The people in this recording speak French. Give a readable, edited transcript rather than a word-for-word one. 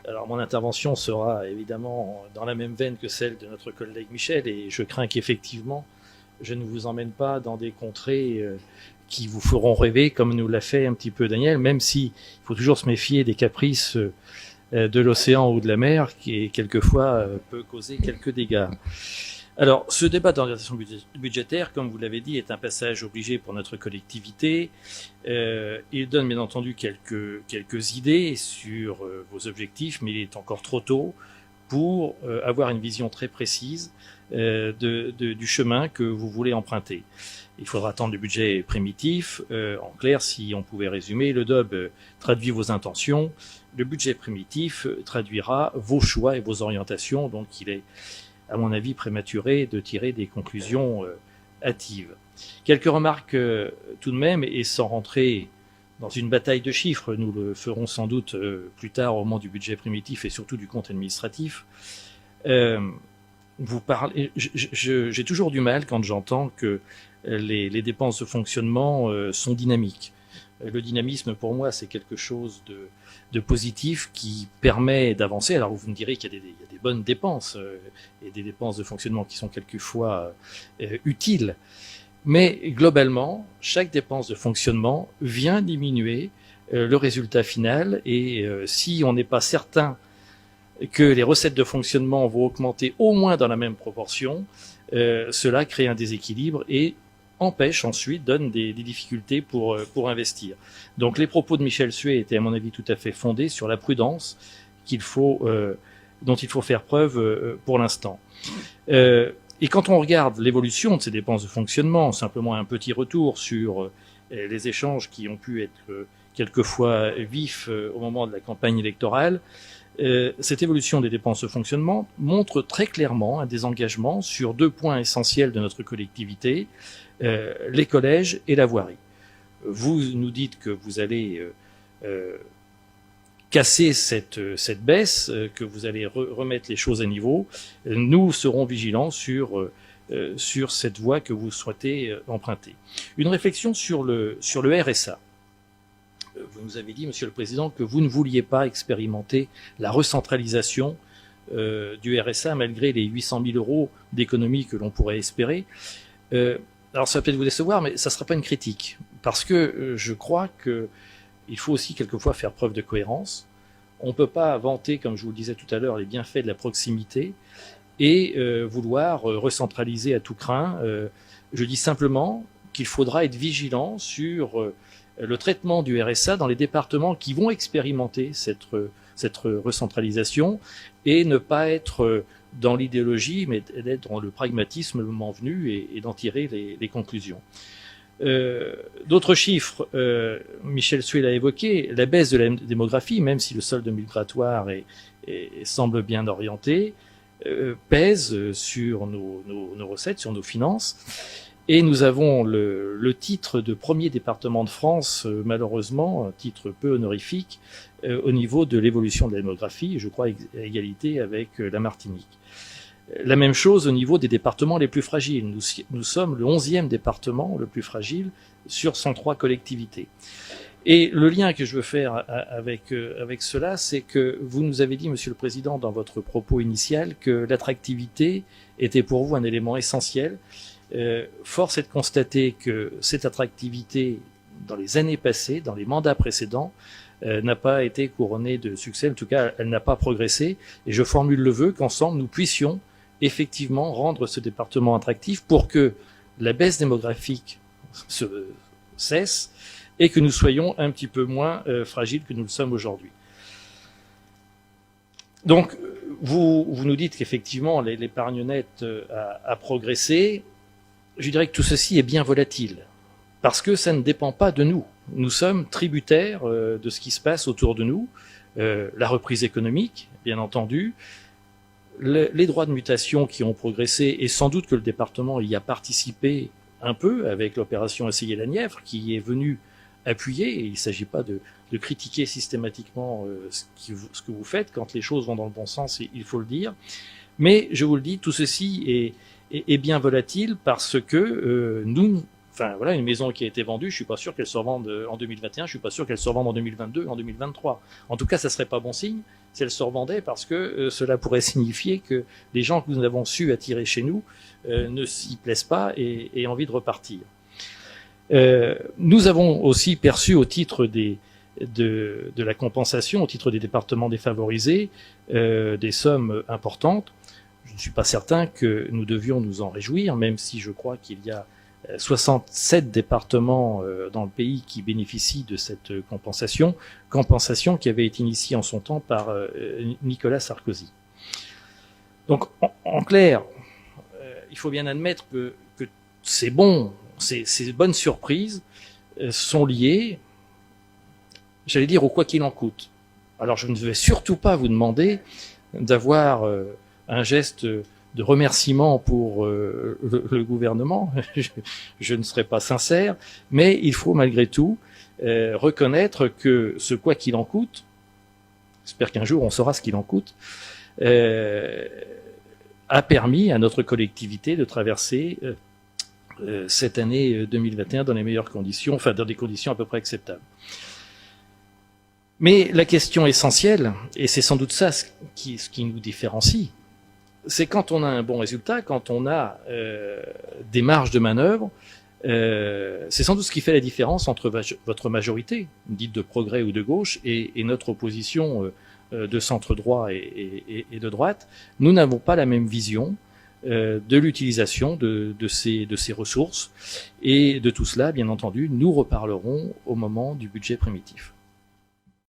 Alors mon intervention sera évidemment dans la même veine que celle de notre collègue Michel, et je crains qu'effectivement je ne vous emmène pas dans des contrées qui vous feront rêver, comme nous l'a fait un petit peu Daniel, même si il faut toujours se méfier des caprices de l'océan ou de la mer, qui quelquefois peut causer quelques dégâts. Alors, ce débat d'orientation budgétaire, comme vous l'avez dit, est un passage obligé pour notre collectivité. Il donne bien entendu quelques idées sur vos objectifs, mais il est encore trop tôt pour avoir une vision très précise du chemin que vous voulez emprunter. Il faudra attendre le budget primitif. En clair, si on pouvait résumer, le DOB traduit vos intentions, le budget primitif traduira vos choix et vos orientations, donc il est, à mon avis, prématuré de tirer des conclusions hâtives. Quelques remarques tout de même, et sans rentrer dans une bataille de chiffres, nous le ferons sans doute plus tard au moment du budget primitif et surtout du compte administratif. Vous parlez, j'ai toujours du mal quand j'entends que les dépenses de fonctionnement sont dynamiques. Le dynamisme, pour moi, c'est quelque chose de positif qui permet d'avancer. Alors, vous me direz qu'il y a des bonnes dépenses et des dépenses de fonctionnement qui sont quelquefois utiles. Mais globalement, chaque dépense de fonctionnement vient diminuer le résultat final. Et si on n'est pas certain que les recettes de fonctionnement vont augmenter au moins dans la même proportion, cela crée un déséquilibre et empêche ensuite, donne des difficultés pour investir. Donc les propos de Michel Suet étaient à mon avis tout à fait fondés sur la prudence dont il faut faire preuve pour l'instant. Et quand on regarde l'évolution de ces dépenses de fonctionnement, simplement un petit retour sur les échanges qui ont pu être quelquefois vifs au moment de la campagne électorale, cette évolution des dépenses de fonctionnement montre très clairement un désengagement sur deux points essentiels de notre collectivité, les collèges et la voirie. Vous nous dites que vous allez casser cette baisse, que vous allez remettre les choses à niveau. Nous serons vigilants sur cette voie que vous souhaitez emprunter. Une réflexion sur le RSA. Vous nous avez dit, Monsieur le Président, que vous ne vouliez pas expérimenter la recentralisation du RSA malgré les 800 000 euros d'économies que l'on pourrait espérer. Alors ça va peut-être vous décevoir, mais ça ne sera pas une critique, parce que je crois qu'il faut aussi quelquefois faire preuve de cohérence. On ne peut pas vanter, comme je vous le disais tout à l'heure, les bienfaits de la proximité et vouloir recentraliser à tout crin. Je dis simplement qu'il faudra être vigilant sur le traitement du RSA dans les départements qui vont expérimenter cette recentralisation et ne pas être dans l'idéologie, mais d'être dans le pragmatisme le moment venu et d'en tirer les conclusions. D'autres chiffres, Michel Suet l'a évoqué, la baisse de la démographie, même si le solde migratoire semble bien orienté, pèse sur nos recettes, sur nos finances. Et nous avons le titre de premier département de France, malheureusement, un titre peu honorifique, au niveau de l'évolution de la démographie, je crois à égalité avec la Martinique. La même chose au niveau des départements les plus fragiles. Nous sommes le 11e département le plus fragile sur 103 collectivités. Et le lien que je veux faire avec cela, c'est que vous nous avez dit, Monsieur le Président, dans votre propos initial, que l'attractivité était pour vous un élément essentiel. Force est de constater que cette attractivité, dans les années passées, dans les mandats précédents, n'a pas été couronnée de succès. En tout cas, elle n'a pas progressé. Et je formule le vœu qu'ensemble, nous puissions effectivement rendre ce département attractif pour que la baisse démographique cesse et que nous soyons un petit peu moins fragiles que nous le sommes aujourd'hui. Donc, vous nous dites qu'effectivement, l'épargne nette a progressé. Je dirais que tout ceci est bien volatile, parce que ça ne dépend pas de nous. Nous sommes tributaires de ce qui se passe autour de nous, la reprise économique, bien entendu, les droits de mutation qui ont progressé, et sans doute que le département y a participé un peu avec l'opération Essayer-la-Nièvre, qui est venue appuyer, et il ne s'agit pas de critiquer systématiquement ce que vous faites, quand les choses vont dans le bon sens, il faut le dire. Mais je vous le dis, tout ceci est bien volatile parce que nous, enfin voilà, une maison qui a été vendue, je suis pas sûr qu'elle se revende en 2021, je suis pas sûr qu'elle se revende en 2022, en 2023. En tout cas, ça serait pas bon signe si elle se revendait, parce que cela pourrait signifier que les gens que nous avons su attirer chez nous ne s'y plaisent pas et aient envie de repartir. Nous avons aussi perçu au titre de la compensation, au titre des départements défavorisés, des sommes importantes. Je ne suis pas certain que nous devions nous en réjouir, même si je crois qu'il y a 67 départements dans le pays qui bénéficient de cette compensation qui avait été initiée en son temps par Nicolas Sarkozy. Donc, en clair, il faut bien admettre que ces bonnes surprises sont liées, j'allais dire, au quoi qu'il en coûte. Alors, je ne vais surtout pas vous demander d'avoir un geste de remerciement pour le gouvernement. Je ne serai pas sincère, mais il faut malgré tout reconnaître que ce quoi qu'il en coûte, j'espère qu'un jour on saura ce qu'il en coûte, a permis à notre collectivité de traverser cette année 2021 dans les meilleures conditions, enfin dans des conditions à peu près acceptables. Mais la question essentielle, et c'est sans doute ça ce qui nous différencie, c'est quand on a un bon résultat, quand on a des marges de manœuvre, c'est sans doute ce qui fait la différence entre votre majorité, dite de progrès ou de gauche, et notre opposition de centre droit et de droite. Nous n'avons pas la même vision de l'utilisation de ces ressources, et de tout cela, bien entendu, nous reparlerons au moment du budget primitif.